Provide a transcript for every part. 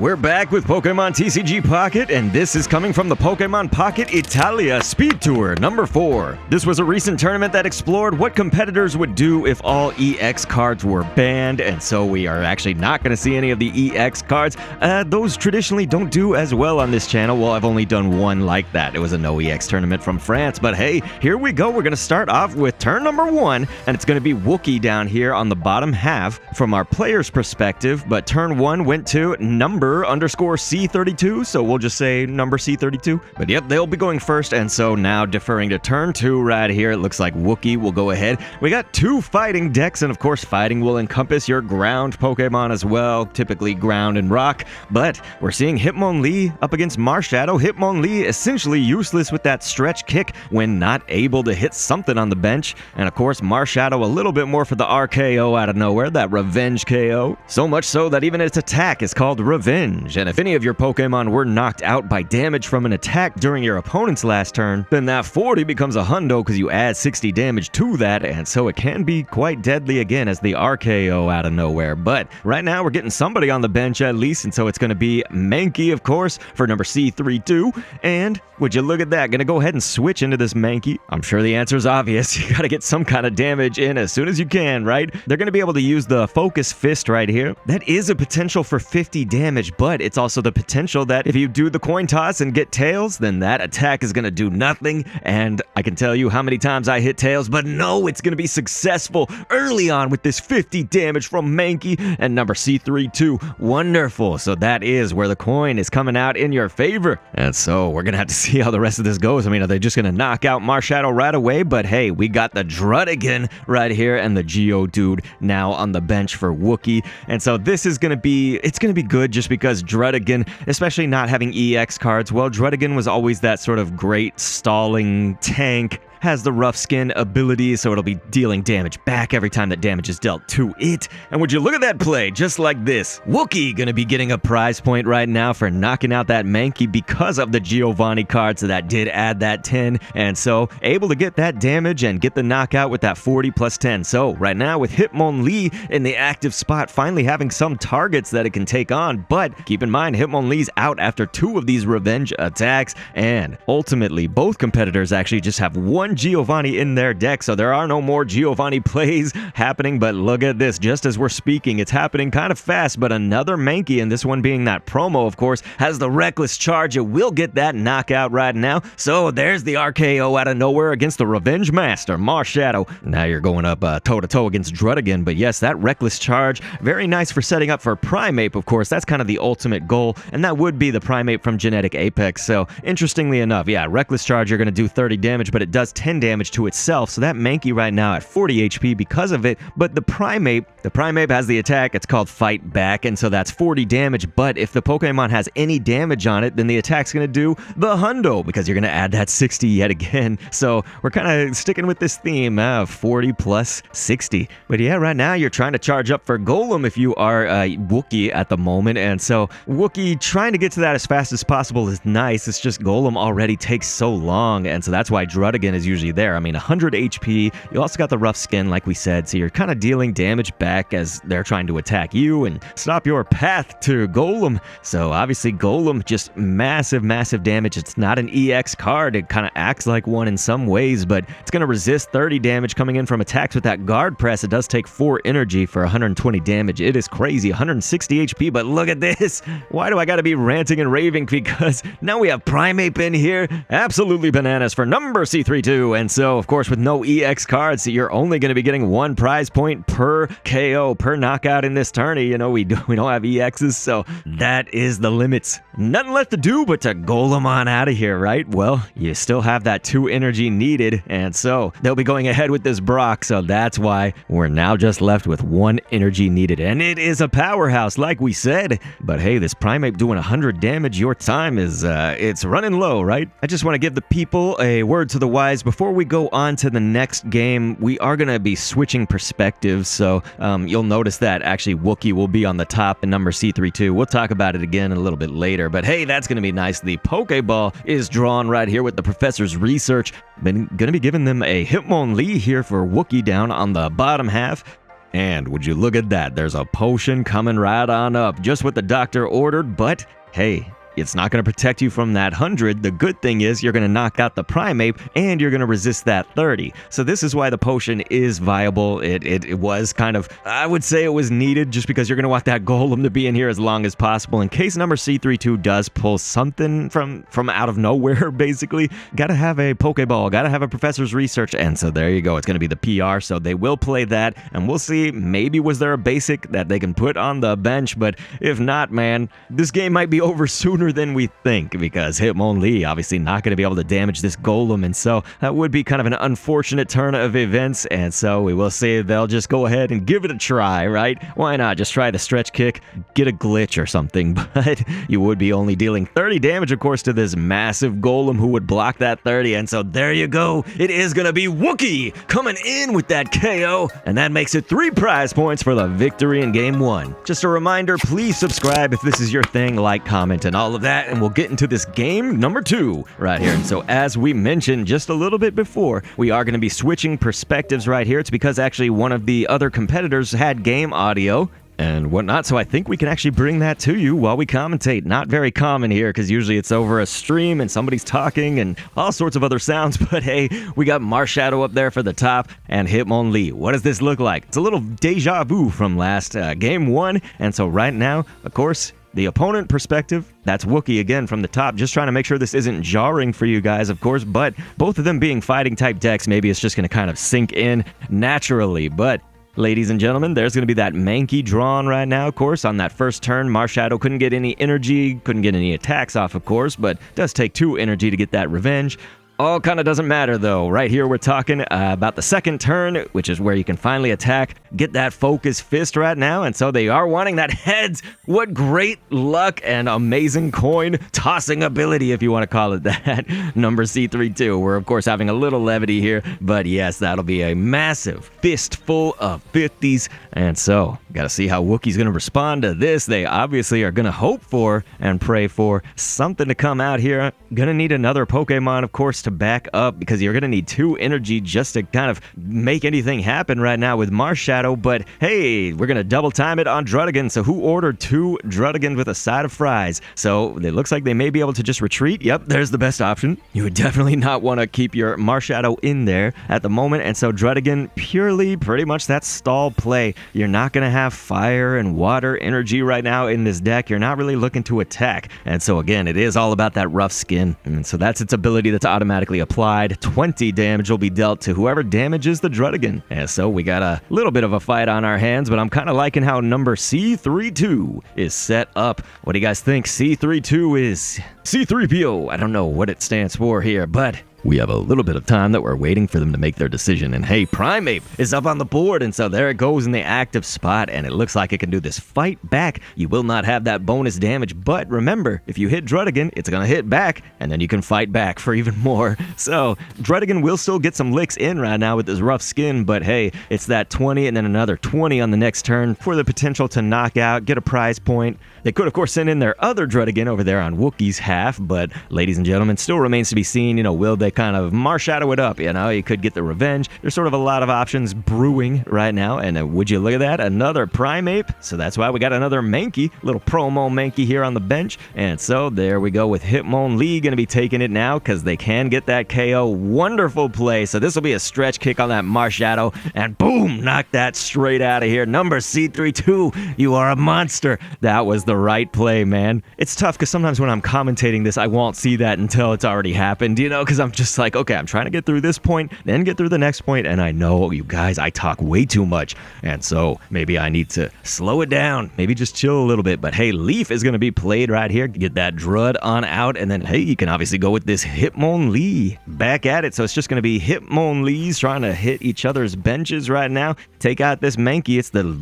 We're back with Pokemon TCG Pocket, and this is coming from the Pokemon Pocket Italia Speed Tour number 4. This was a recent tournament that explored what competitors would do if all EX cards were banned, and so we are actually not going to see any of the EX cards. Those traditionally don't do as well on this channel. Well, I've only done one like that. It was a no EX tournament from France, but hey, here we go. We're going to start off with turn number 1, and it's going to be Wookie down here on the bottom half from our player's perspective, but turn 1 went to number _C32, so we'll just say number C32. But yep, they'll be going first, and so now deferring to turn 2 right here, it looks like Wookie will go ahead. We got 2 fighting decks, and of course fighting will encompass your ground Pokemon as well, typically ground and rock, but we're seeing Hitmonlee up against Marshadow. Hitmonlee essentially useless with that stretch kick when not able to hit something on the bench, and of course Marshadow a little bit more for the RKO out of nowhere, that revenge KO. So much so that even its attack is called Revenge. And if any of your Pokemon were knocked out by damage from an attack during your opponent's last turn, then that 40 becomes a hundo because you add 60 damage to that, and so it can be quite deadly again as the RKO out of nowhere. But right now we're getting somebody on the bench at least, and so it's going to be Mankey, of course, for number C32. And would you look at that, gonna go ahead and switch into this Mankey? I'm sure the answer is obvious. You gotta get some kind of damage in as soon as you can, right? They're gonna be able to use the Focus Fist right here. That is a potential for 50 damage, but it's also the potential that if you do the coin toss and get tails, then that attack is gonna do nothing. And I can tell you how many times I hit tails, but no, it's gonna be successful early on with this 50 damage from Mankey and number C32. Wonderful. So that is where the coin is coming out in your favor. And so we're gonna have to see how the rest of this goes. I mean, are they just gonna knock out Marshadow right away? But hey, we got the Druddigon right here and the Geodude now on the bench for Wookie. And so this is gonna be, it's gonna be good just because Druddigon, especially not having EX cards, well, Druddigon was always that sort of great stalling tank, has the rough skin ability, so it'll be dealing damage back every time that damage is dealt to it. And would you look at that play, just like this. Wookie gonna be getting a prize point right now for knocking out that Mankey because of the Giovanni card, so that did add that 10, and so able to get that damage and get the knockout with that 40 plus 10. So right now with Hitmonlee in the active spot, finally having some targets that it can take on, but keep in mind Hitmonlee's out after 2 of these revenge attacks, and ultimately both competitors actually just have 1 Giovanni in their deck, so there are no more Giovanni plays happening. But look at this, just as we're speaking, it's happening kind of fast, but another Mankey, and this one being that promo, of course, has the Reckless Charge. It will get that knockout right now, so there's the RKO out of nowhere against the Revenge Master, Marshadow. Now you're going up toe-to-toe against Druddigon, but yes, that Reckless Charge, very nice for setting up for Primeape, of course. That's kind of the ultimate goal, and that would be the Primeape from Genetic Apex. So interestingly enough, yeah, Reckless Charge, you're going to do 30 damage, but it does 10 damage to itself, so that Mankey right now at 40 HP because of it. But the Primeape has the attack, it's called Fight Back, and so that's 40 damage, but if the Pokemon has any damage on it, then the attack's gonna do the hundo, because you're gonna add that 60 yet again. So we're kind of sticking with this theme of 40 plus 60. But yeah, right now you're trying to charge up for Golem if you are Wookie at the moment, and so Wookie trying to get to that as fast as possible is nice. It's just Golem already takes so long, and so that's why Druddigon is usually there. I mean, 100 HP, you also got the rough skin like we said, so you're kind of dealing damage back as they're trying to attack you and stop your path to Golem. So obviously Golem, just massive damage. It's not an EX card, it kind of acts like one in some ways, but it's going to resist 30 damage coming in from attacks with that guard press. It does take 4 energy for 120 damage. It is crazy, 160 HP, but look at this. Why do I gotta be ranting and raving? Because now we have Primeape in here, absolutely bananas for number C32, and so of course with no EX cards, you're only going to be getting 1 prize point per KO, per knockout in this tourney. You know, we don't have EXs, so that is the limits. Nothing left to do but to Golem on out of here, right? Well, you still have that 2 energy needed, and so they'll be going ahead with this Brock, so that's why we're now just left with 1 energy needed, and it is a powerhouse like we said. But hey, this Primeape doing 100 damage, your time is it's running low, right? I just want to give the people a word to the wise before we go on to the next game. We are going to be switching perspectives, so you'll notice that actually Wookie will be on the top and number C32. We'll talk about it again a little bit later, but hey, that's going to be nice. The Pokeball is drawn right here with the professor's research. Been going to be giving them a Hitmonlee here for Wookie down on the bottom half. And would you look at that, there's a potion coming right on up, just what the doctor ordered, but hey, it's not going to protect you from that 100. The good thing is you're going to knock out the Primeape and you're going to resist that 30. So this is why the potion is viable. It was kind of, I would say it was needed just because you're going to want that Golem to be in here as long as possible in case number C32 does pull something from out of nowhere, basically. Got to have a Pokeball, got to have a Professor's Research, and so there you go. It's going to be the PR, so they will play that, and we'll see. Maybe was there a basic that they can put on the bench, but if not, man, this game might be over sooner than we think because Hitmonlee obviously not going to be able to damage this Golem, and so that would be kind of an unfortunate turn of events, and so we will see they'll just go ahead and give it a try, right? Why not? Just try the stretch kick, get a glitch or something, but you would be only dealing 30 damage, of course, to this massive Golem who would block that 30, and so there you go. It is going to be Wookie coming in with that KO, and that makes it 3 prize points for the victory in Game 1. Just a reminder, please subscribe if this is your thing, like, comment, and all of that, and we'll get into this game number 2 right here. And so as we mentioned just a little bit before, we are going to be switching perspectives right here. It's because actually one of the other competitors had game audio and whatnot, so I think we can actually bring that to you while we commentate. Not very common here, because usually it's over a stream and somebody's talking and all sorts of other sounds, but hey, we got Marshadow up there for the top, and Hitmonlee. What does this look like? It's a little deja vu from last Game 1, and so right now, of course, the opponent perspective, that's Wookie again from the top, just trying to make sure this isn't jarring for you guys, of course, but both of them being fighting type decks, maybe it's just going to kind of sink in naturally, but ladies and gentlemen, there's going to be that Mankey drawn right now, of course. On that first turn, Marshadow couldn't get any energy, couldn't get any attacks off, of course, but does take 2 energy to get that revenge. All kind of doesn't matter, though. Right here, we're talking about the second turn, which is where you can finally attack, get that focus fist right now, and so they are wanting that heads. What great luck and amazing coin tossing ability, if you want to call it that. Number C32. We're, of course, having a little levity here, but yes, that'll be a massive fistful of 50s, and so got to see how Wookie's going to respond to this. They obviously are going to hope for and pray for something to come out here. Going to need another Pokemon, of course, to back up, because you're going to need 2 energy just to kind of make anything happen right now with Marshadow. But hey, we're going to double time it on Druddigan. So who ordered 2 Druddigans with a side of fries? So it looks like they may be able to just retreat. Yep, there's the best option. You would definitely not want to keep your Marshadow in there at the moment, and so Druddigan purely pretty much that stall play. You're not going to have fire and water energy right now in this deck. You're not really looking to attack, and so again, it is all about that rough skin, and so that's its ability that's automatically applied. 20 damage will be dealt to whoever damages the Druddigan. And so we got a little bit of a fight on our hands, but I'm kind of liking how number C32 is set up. What do you guys think? C32 is C3PO. I don't know what it stands for here, but we have a little bit of time that we're waiting for them to make their decision. And hey, Primeape is up on the board, and so there it goes in the active spot, and it looks like it can do this fight back. You will not have that bonus damage, but remember, if you hit Druddigan, it's going to hit back, and then you can fight back for even more. So Druddigan will still get some licks in right now with this rough skin, but hey, it's that 20 and then another 20 on the next turn for the potential to knock out, get a prize point. They could, of course, send in their other Druddigan over there on Wookie's half, but ladies and gentlemen, still remains to be seen, will they kind of Marshadow it up? You could get the revenge. There's sort of a lot of options brewing right now, and would you look at that? Another Primeape, so that's why we got another Mankey, little promo Mankey here on the bench, and so there we go with Hitmonlee going to be taking it now, because they can get that KO. Wonderful play, so this will be a stretch kick on that Marshadow, and boom, knock that straight out of here. Number C32, you are a monster. That was the right play, man. It's tough, because sometimes when I'm commentating this, I won't see that until it's already happened, because I'm just like, okay, I'm trying to get through this point, then get through the next point, and I know, you guys, I talk way too much, and so maybe I need to slow it down, maybe just chill a little bit. But hey, Leaf is going to be played right here, get that Drud on out, and then hey, you can obviously go with this Hitmonlee back at it. So it's just going to be Hitmonlees trying to hit each other's benches right now, take out this Mankey.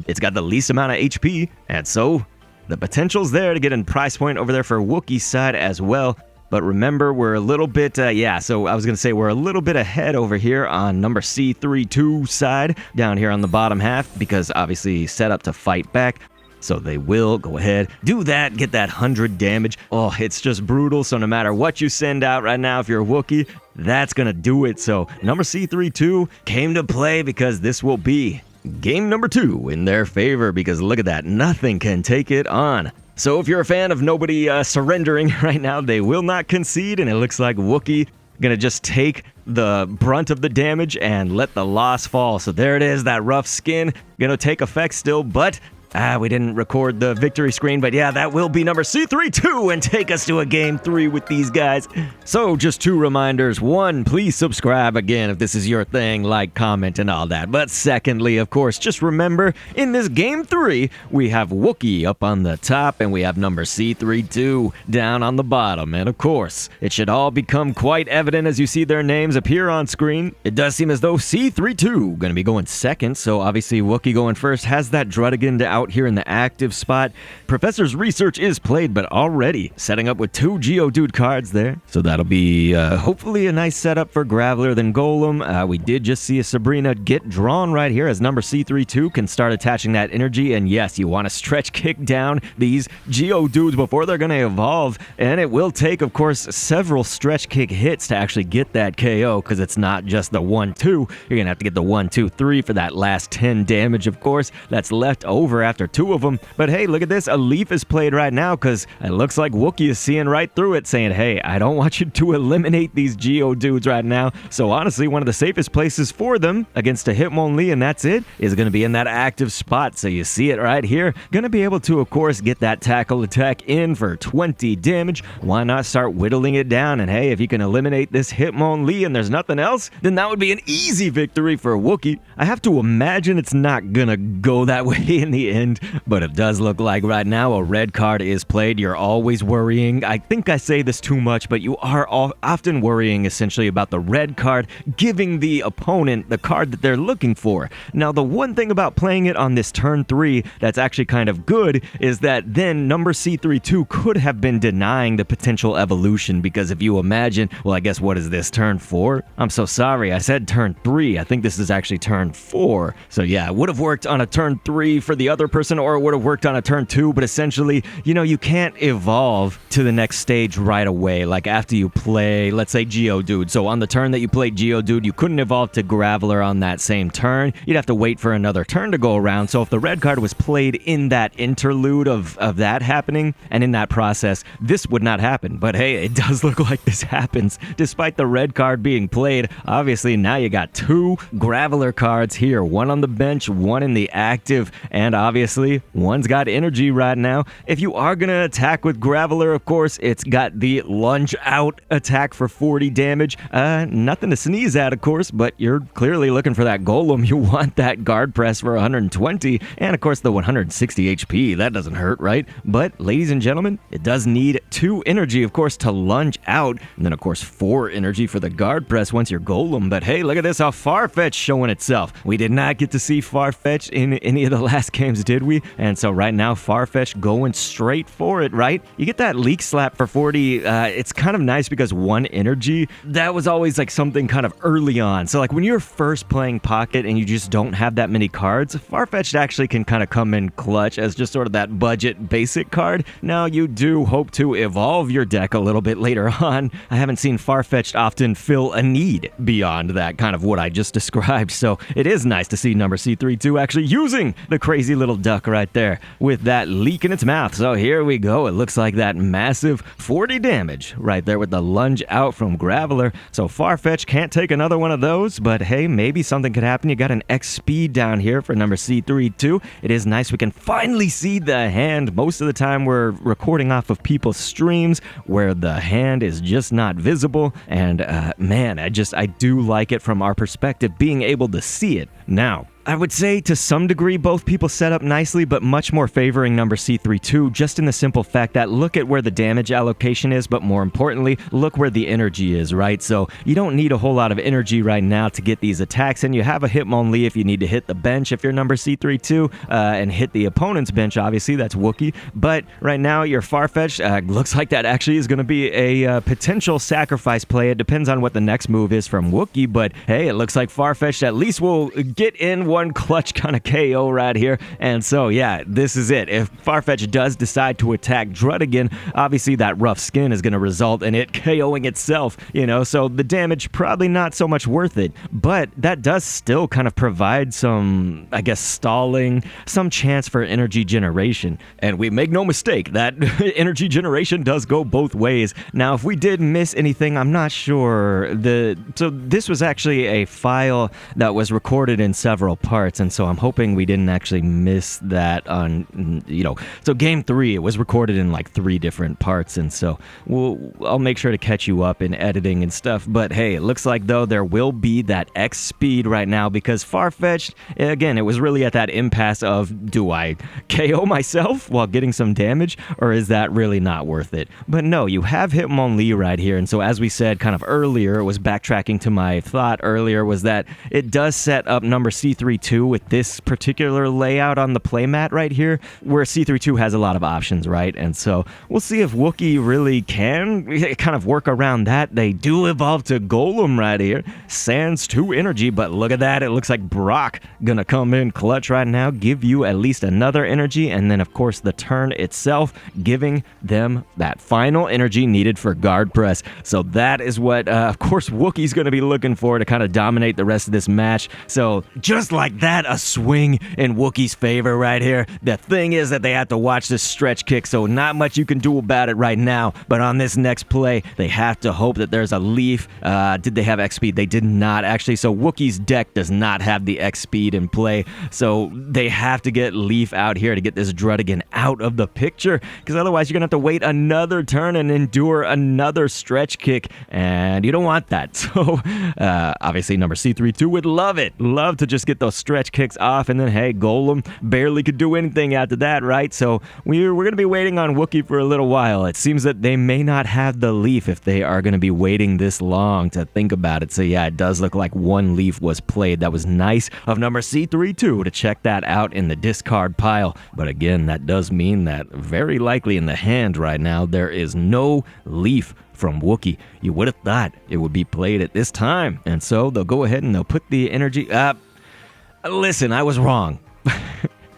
It's got the least amount of HP, and so the potential's there to get a prize point over there for Wookie's side as well. But remember, we're a little bit, so I was going to say we're a little bit ahead over here on number C32 side, down here on the bottom half, because obviously set up to fight back. So they will go ahead, do that, get that 100 damage. Oh, it's just brutal. So no matter what you send out right now, if you're a Wookie, that's going to do it. So number C32 came to play because this will be game number 2 in their favor, because look at that, nothing can take it on. So if you're a fan of nobody surrendering right now, they will not concede, and it looks like Wookie gonna just take the brunt of the damage and let the loss fall. So there it is, that rough skin gonna take effect still, but we didn't record the victory screen, but yeah, that will be number C32 and take us to a game 3 with these guys. So just 2 reminders. 1, please subscribe again if this is your thing, like, comment, and all that. But secondly, of course, just remember, in this game 3, we have Wookie up on the top and we have number C32 down on the bottom. And of course, it should all become quite evident as you see their names appear on screen. It does seem as though C32 gonna be going second, so obviously Wookie going first has that Druddigan out here in the active spot. Professor's research is played, but already setting up with 2 Geodude cards there. So that'll be hopefully a nice setup for Graveler than Golem. We did just see a Sabrina get drawn right here as number C32 can start attaching that energy. And yes, you want to stretch kick down these Geodudes before they're going to evolve. And it will take, of course, several stretch kick hits to actually get that KO, because it's not just the 1-2. You're going to have to get the 1-2-3 for that last 10 damage, of course, that's left over after 2 of them. But hey, look at this. A leaf is played right now because it looks like Wookie is seeing right through it, saying, hey, I don't want you to eliminate these Geodudes right now. So honestly, one of the safest places for them against a Hitmonlee, and that's it, is going to be in that active spot. So you see it right here. Going to be able to, of course, get that tackle attack in for 20 damage. Why not start whittling it down? And hey, if you can eliminate this Hitmonlee and there's nothing else, then that would be an easy victory for Wookie. I have to imagine it's not going to go that way in the end, but it does look like right now a red card is played. You're always worrying. I think I say this too much, but you are often worrying essentially about the red card giving the opponent the card that they're looking for. Now, the one thing about playing it on this turn 3 that's actually kind of good is that then number C32 could have been denying the potential evolution, because if you imagine, well, I guess what is this, turn 4? I'm so sorry, I said turn 3. I think this is actually turn 4. So yeah, it would have worked on a turn 3 for the other person, or it would have worked on a turn 2, but essentially, you know, you can't evolve to the next stage right away, like after you play, let's say, Geodude. So on the turn that you played Geodude, you couldn't evolve to Graveler on that same turn. You'd have to wait for another turn to go around. So if the red card was played in that interlude of that happening, and in that process, this would not happen. But hey, it does look like this happens, despite the red card being played. Obviously, now you got 2 Graveler cards here, one on the bench, one in the active, and obviously, one's got energy right now. If you are going to attack with Graveler, of course, it's got the lunge out attack for 40 damage. Nothing to sneeze at, of course, but you're clearly looking for that Golem. You want that guard press for 120, and of course the 160 HP. That doesn't hurt, right? But, ladies and gentlemen, it does need 2 energy, of course, to lunge out, and then, of course, 4 energy for the guard press once you're Golem. But hey, look at this, how Farfetch showing itself. We did not get to see Farfetch in any of the last games, did we? And so right now, Farfetch going straight for it, right? You get that leak slap for 40. It's kind of nice because 1 energy, that was always like something kind of early on. So like when you're first playing Pocket and you just don't have that many cards, Farfetch actually can kind of come in clutch as just sort of that budget basic card. Now you do hope to evolve your deck a little bit later on. I haven't seen Farfetch often fill a need beyond that kind of what I just described. So it is nice to see number C32 actually using the crazy little duck right there with that leak in its mouth. So here we go. It looks like that massive 40 damage right there with the lunge out from Graveler. So Farfetch can't take another one of those, but hey, maybe something could happen. You got an X speed down here for number C32. It is nice. We can finally see the hand. Most of the time we're recording off of people's streams where the hand is just not visible. And man, I do like it from our perspective being able to see it. Now, I would say to some degree both people set up nicely, but much more favoring number C32, just in the simple fact that look at where the damage allocation is, but more importantly, look where the energy is, right? So you don't need a whole lot of energy right now to get these attacks, and you have a Hitmonlee if you need to hit the bench if you're number C32, and hit the opponent's bench, obviously, that's Wookie. But right now, your Farfetch looks like that actually is going to be a potential sacrifice play. It depends on what the next move is from Wookie, but hey, it looks like Farfetch at least will get in one clutch kind of KO right here. And so, yeah, this is it. If Farfetch does decide to attack Druddigon, obviously that rough skin is going to result in it KOing itself, so the damage probably not so much worth it. But that does still kind of provide some, I guess, stalling, some chance for energy generation. And we make no mistake, that energy generation does go both ways. Now, if we did miss anything, I'm not sure. So this was actually a file that was recorded in several parts, and so I'm hoping we didn't actually miss that on, so game 3, it was recorded in like 3 different parts, and so I'll make sure to catch you up in editing and stuff. But hey, it looks like though there will be that X speed right now, because Farfetch'd, again, it was really at that impasse of, do I KO myself while getting some damage, or is that really not worth it? But no, you have Hitmonlee right here, and so as we said kind of earlier, it was backtracking to my thought earlier, was that it does set up number C32 with this particular layout on the playmat right here, where C32 has a lot of options, right? And so we'll see if Wookie really can kind of work around that. They do evolve to Golem right here. Sans 2 energy, but look at that. It looks like Brock gonna come in clutch right now, give you at least another energy, and then of course the turn itself, giving them that final energy needed for guard press. So that is what, of course, Wookie's gonna be looking for to kind of dominate the rest of this match. So just like that, a swing in Wookie's favor right here. The thing is that they have to watch this stretch kick, so not much you can do about it right now. But on this next play, they have to hope that there's a leaf. Did they have X speed? They did not, actually. So Wookie's deck does not have the X speed in play. So they have to get leaf out here to get this Druddigon out of the picture, because otherwise you're going to have to wait another turn and endure another stretch kick, and you don't want that. So obviously number C32 would love it. Love to just get those stretch kicks off, and then hey, Golem barely could do anything after that, right? So we're going to be waiting on Wookie for a little while. It seems that they may not have the leaf if they are going to be waiting this long to think about it. So yeah, it does look like one leaf was played. That was nice of number C32 to check that out in the discard pile. But again, that does mean that very likely in the hand right now, there is no leaf from Wookie. You would have thought it would be played at this time. And so they'll go ahead and they'll put the energy up. Listen, I was wrong.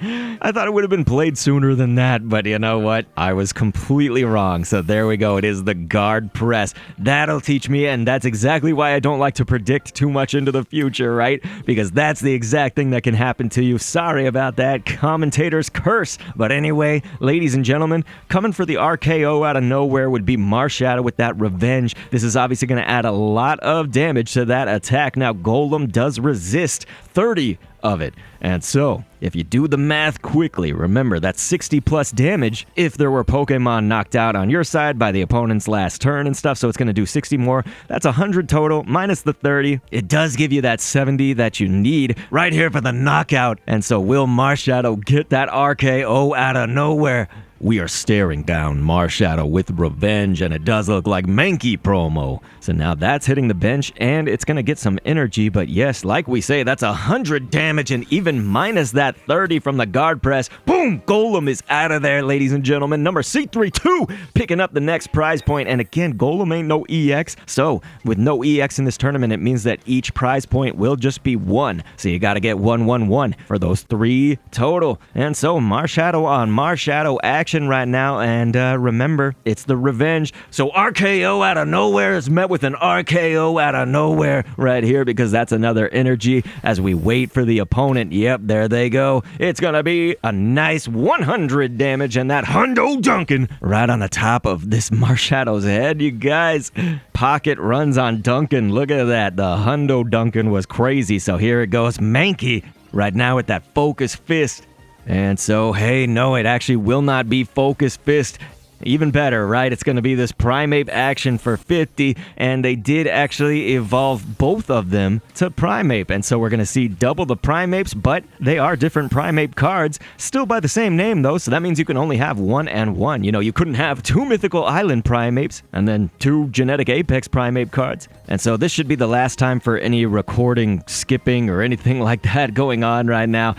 I thought it would have been played sooner than that, but you know what? I was completely wrong. So there we go. It is the guard press. That'll teach me, and that's exactly why I don't like to predict too much into the future, right? Because that's the exact thing that can happen to you. Sorry about that. Commentator's curse. But anyway, ladies and gentlemen, coming for the RKO out of nowhere would be Marshadow with that revenge. This is obviously going to add a lot of damage to that attack. Now, Golem does resist 30 of it. And so, if you do the math quickly, remember that's 60 plus damage if there were Pokemon knocked out on your side by the opponent's last turn and stuff, so it's going to do 60 more. That's 100 total, minus the 30. It does give you that 70 that you need right here for the knockout. And so will Marshadow get that RKO out of nowhere? We are staring down Marshadow with revenge, and it does look like Mankey promo. So now that's hitting the bench, and it's going to get some energy, but yes, like we say, that's 100 damage, and even minus that 30 from the guard press. Boom! Golem is out of there, ladies and gentlemen. Number C32 picking up the next prize point, and again, Golem ain't no EX, so with no EX in this tournament, it means that each prize point will just be 1. So you got to get 1, 1, 1 for those 3 total. And so Marshadow on Marshadow action right now, and remember, it's the revenge. So RKO out of nowhere is met with an RKO out of nowhere right here, because that's another energy as we wait for the opponent. Yep, there they go. It's gonna be a nice 100 damage, and that Hundo Duncan right on the top of this Marshadow's head, you guys. Pocket runs on Duncan. Look at that. The Hundo Duncan was crazy. So here it goes. Mankey right now with that focus fist. And so, hey, no, it actually will not be Focus Fist. Even better, right? It's going to be this Primeape action for 50, and they did actually evolve both of them to Primeape. And so we're going to see double the Primapes, but they are different Primeape cards, still by the same name, though, so that means you can only have 1 and 1. You know, you couldn't have 2 Mythical Island Primapes and then 2 Genetic Apex Primeape cards. And so this should be the last time for any recording, skipping, or anything like that going on right now.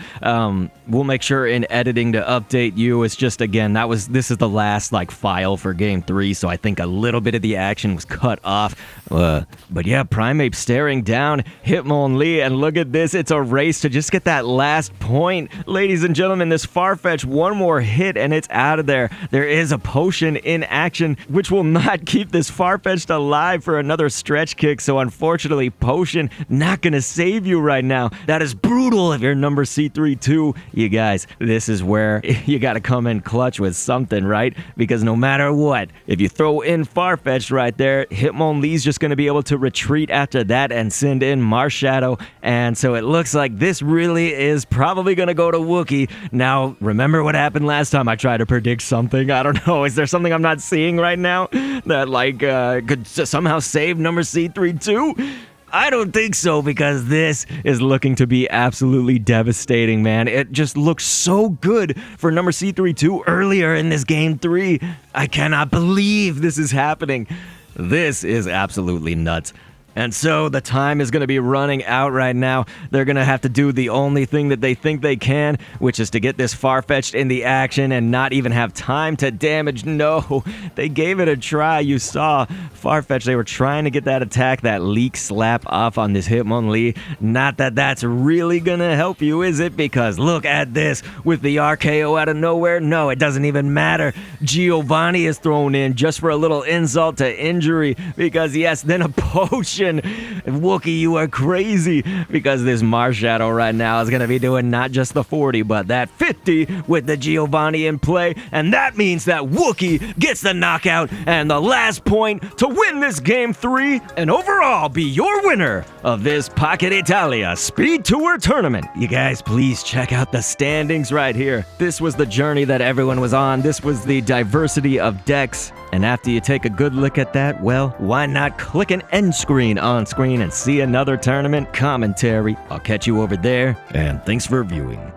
We'll make sure in editing to update you. It's just, again, this is the last, like, file for Game 3, so I think a little bit of the action was cut off. But yeah, Primeape staring down Hitmonlee, and look at this. It's a race to just get that last point. Ladies and gentlemen, this Farfetch, one more hit, and it's out of there. There is a potion in action, which will not keep this Farfetch'd alive for another stretch kick, so unfortunately, potion not gonna save you right now. That is brutal if you're number C3-2. You guys, this is where you gotta come in clutch with something, right? Because no matter what, if you throw in Farfetch'd right there, Hitmonlee's just gonna be able to retreat after that and send in Marshadow, and so it looks like this really is probably gonna go to Wookie. Now, remember what happened last time I tried to predict something? I don't know, is there something I'm not seeing right now that like could somehow save number C3-2? I don't think so, because this is looking to be absolutely devastating, man. It just looks so good for number C3-2 earlier in this Game 3. I cannot believe this is happening. This is absolutely nuts. And so the time is going to be running out right now. They're going to have to do the only thing that they think they can, which is to get this Farfetch'd in the action and not even have time to damage. No, they gave it a try. You saw Farfetch'd. They were trying to get that attack, that leak slap off on this Hitmonlee. Not that that's really going to help you, is it? Because look at this with the RKO out of nowhere. No, it doesn't even matter. Giovanni is thrown in just for a little insult to injury because, yes, then a potion. Wookie, you are crazy, because this Marshadow right now is going to be doing not just the 40, but that 50 with the Giovanni in play, and that means that Wookie gets the knockout and the last point to win this Game 3, and overall be your winner of this Pocket Italia Speed Tour tournament. You guys, please check out the standings right here. This was the journey that everyone was on. This was the diversity of decks. And after you take a good look at that, well, why not click an end screen on screen and see another tournament commentary? I'll catch you over there, and thanks for viewing.